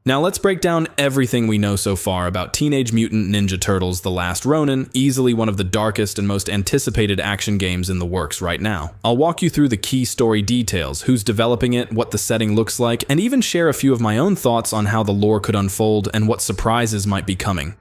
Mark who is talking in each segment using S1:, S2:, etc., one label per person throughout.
S1: Now let's break down everything we know so far about Teenage Mutant Ninja Turtles: The Last Ronin, easily one of the darkest and most anticipated action games in the works right now. I'll walk you through the key story details, who's developing it, what the setting looks like, and even share a few of my own thoughts on how the lore could unfold and what surprises might be coming.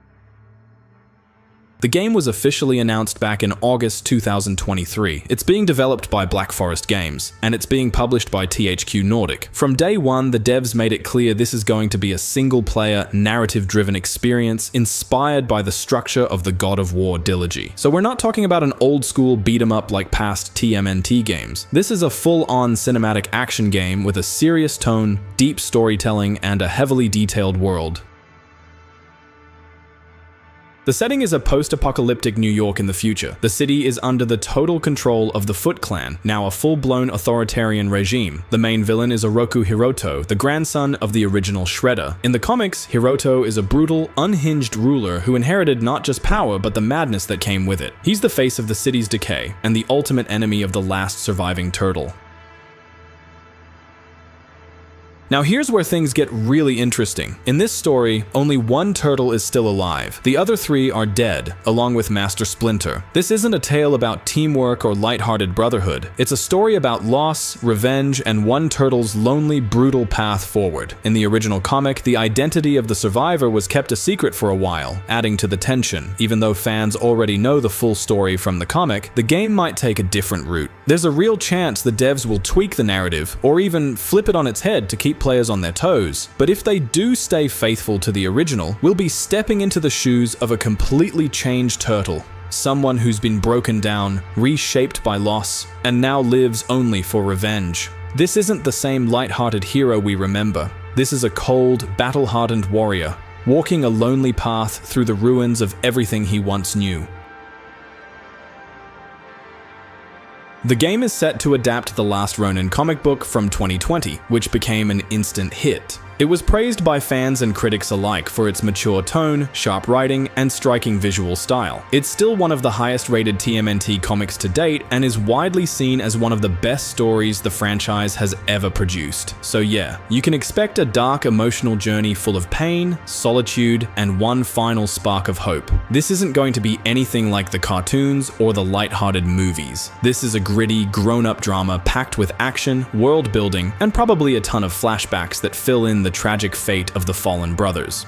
S1: The game was officially announced back in August 2023. It's being developed by Black Forest Games, and it's being published by THQ Nordic. From day one, the devs made it clear this is going to be a single-player, narrative-driven experience inspired by the structure of the God of War trilogy. So we're not talking about an old-school beat-em-up like past TMNT games. This is a full-on cinematic action game with a serious tone, deep storytelling, and a heavily detailed world. The setting is a post-apocalyptic New York in the future. The city is under the total control of the Foot Clan, now a full-blown authoritarian regime. The main villain is Oroku Hiroto, the grandson of the original Shredder. In the comics, Hiroto is a brutal, unhinged ruler who inherited not just power but the madness that came with it. He's the face of the city's decay, and the ultimate enemy of the last surviving turtle. Now here's where things get really interesting. In this story, only one turtle is still alive. The other three are dead, along with Master Splinter. This isn't a tale about teamwork or lighthearted brotherhood. It's a story about loss, revenge, and one turtle's lonely, brutal path forward. In the original comic, the identity of the survivor was kept a secret for a while, adding to the tension. Even though fans already know the full story from the comic, the game might take a different route. There's a real chance the devs will tweak the narrative, or even flip it on its head to keep players on their toes. But if they do stay faithful to the original, we'll be stepping into the shoes of a completely changed turtle. Someone who's been broken down, reshaped by loss, and now lives only for revenge. This isn't the same light-hearted hero we remember. This is a cold, battle-hardened warrior, walking a lonely path through the ruins of everything he once knew. The game is set to adapt the Last Ronin comic book from 2020, which became an instant hit. It was praised by fans and critics alike for its mature tone, sharp writing, and striking visual style. It's still one of the highest-rated TMNT comics to date and is widely seen as one of the best stories the franchise has ever produced. So yeah, you can expect a dark, emotional journey full of pain, solitude, and one final spark of hope. This isn't going to be anything like the cartoons or the light-hearted movies. This is a gritty, grown-up drama packed with action, world building, and probably a ton of flashbacks that fill in the tragic fate of the fallen brothers.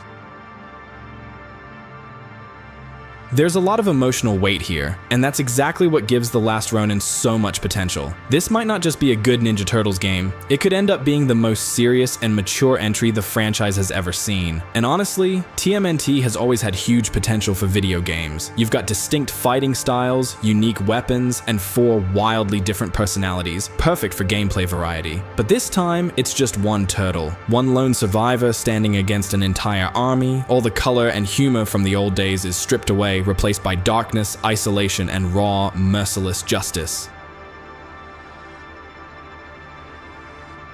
S1: There's a lot of emotional weight here, and that's exactly what gives The Last Ronin so much potential. This might not just be a good Ninja Turtles game, it could end up being the most serious and mature entry the franchise has ever seen. And honestly, TMNT has always had huge potential for video games. You've got distinct fighting styles, unique weapons, and 4 wildly different personalities, perfect for gameplay variety. But this time, it's just one turtle. One lone survivor standing against an entire army. All the color and humor from the old days is stripped away, replaced by darkness, isolation, and raw, merciless justice.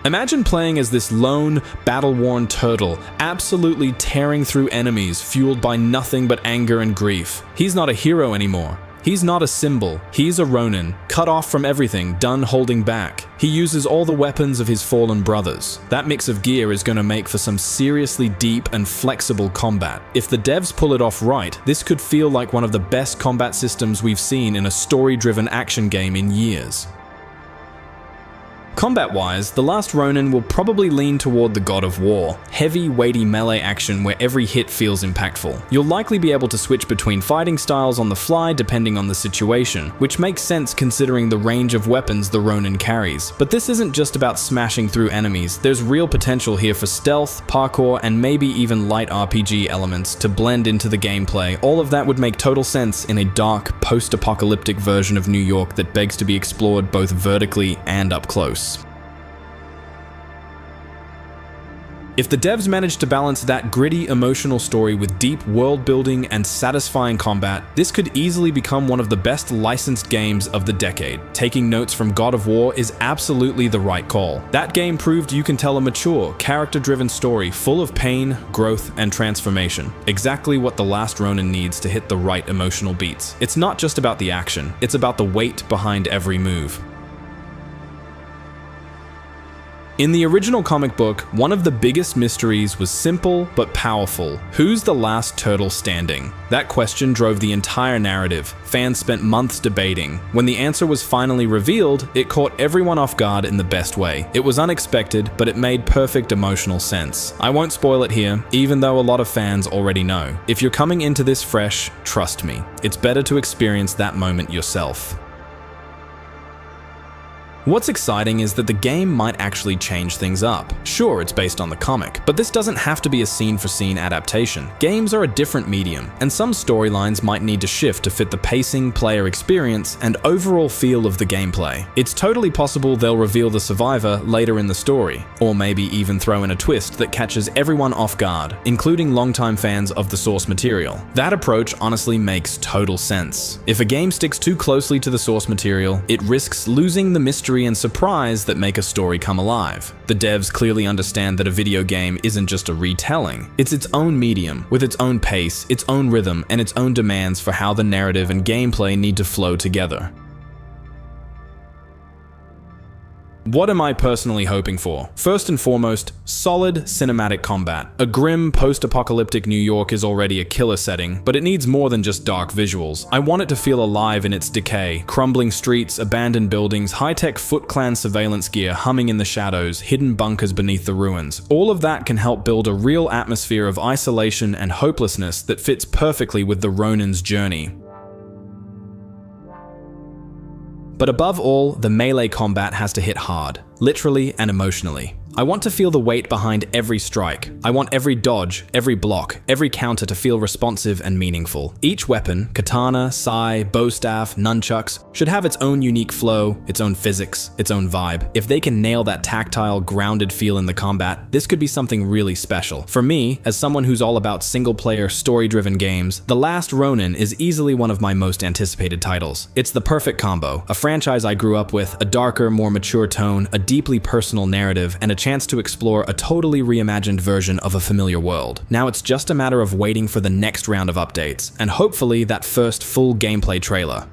S1: Imagine playing as this lone, battle-worn turtle, absolutely tearing through enemies, fueled by nothing but anger and grief. He's not a hero anymore. He's not a symbol. He's a Ronin, cut off from everything, done holding back. He uses all the weapons of his fallen brothers. That mix of gear is going to make for some seriously deep and flexible combat. If the devs pull it off right, this could feel like one of the best combat systems we've seen in a story-driven action game in years. Combat-wise, The Last Ronin will probably lean toward the God of War. Heavy, weighty melee action where every hit feels impactful. You'll likely be able to switch between fighting styles on the fly depending on the situation, which makes sense considering the range of weapons the Ronin carries. But this isn't just about smashing through enemies. There's real potential here for stealth, parkour, and maybe even light RPG elements to blend into the gameplay. All of that would make total sense in a dark, post-apocalyptic version of New York that begs to be explored both vertically and up close. If the devs manage to balance that gritty, emotional story with deep world building and satisfying combat, this could easily become one of the best licensed games of the decade. Taking notes from God of War is absolutely the right call. That game proved you can tell a mature, character-driven story full of pain, growth, and transformation. Exactly what The Last Ronin needs to hit the right emotional beats. It's not just about the action, it's about the weight behind every move. In the original comic book, one of the biggest mysteries was simple but powerful. Who's the last turtle standing? That question drove the entire narrative. Fans spent months debating. When the answer was finally revealed, it caught everyone off guard in the best way. It was unexpected, but it made perfect emotional sense. I won't spoil it here, even though a lot of fans already know. If you're coming into this fresh, trust me, it's better to experience that moment yourself. What's exciting is that the game might actually change things up. Sure, it's based on the comic, but this doesn't have to be a scene-for-scene adaptation. Games are a different medium, and some storylines might need to shift to fit the pacing, player experience, and overall feel of the gameplay. It's totally possible they'll reveal the survivor later in the story, or maybe even throw in a twist that catches everyone off guard, including longtime fans of the source material. That approach honestly makes total sense. If a game sticks too closely to the source material, it risks losing the mystery and surprise that make a story come alive. The devs clearly understand that a video game isn't just a retelling. It's its own medium, with its own pace, its own rhythm, and its own demands for how the narrative and gameplay need to flow together. What am I personally hoping for? First and foremost, solid cinematic combat. A grim, post-apocalyptic New York is already a killer setting, but it needs more than just dark visuals. I want it to feel alive in its decay. Crumbling streets, abandoned buildings, high-tech Foot Clan surveillance gear humming in the shadows, hidden bunkers beneath the ruins. All of that can help build a real atmosphere of isolation and hopelessness that fits perfectly with the Ronin's journey. But above all, the melee combat has to hit hard, literally and emotionally. I want to feel the weight behind every strike. I want every dodge, every block, every counter to feel responsive and meaningful. Each weapon, katana, sai, bow staff, nunchucks, should have its own unique flow, its own physics, its own vibe. If they can nail that tactile, grounded feel in the combat, this could be something really special. For me, as someone who's all about single-player, story-driven games, The Last Ronin is easily one of my most anticipated titles. It's the perfect combo, a franchise I grew up with, a darker, more mature tone, a deeply personal narrative, and a chance to explore a totally reimagined version of a familiar world. Now it's just a matter of waiting for the next round of updates, and hopefully that first full gameplay trailer.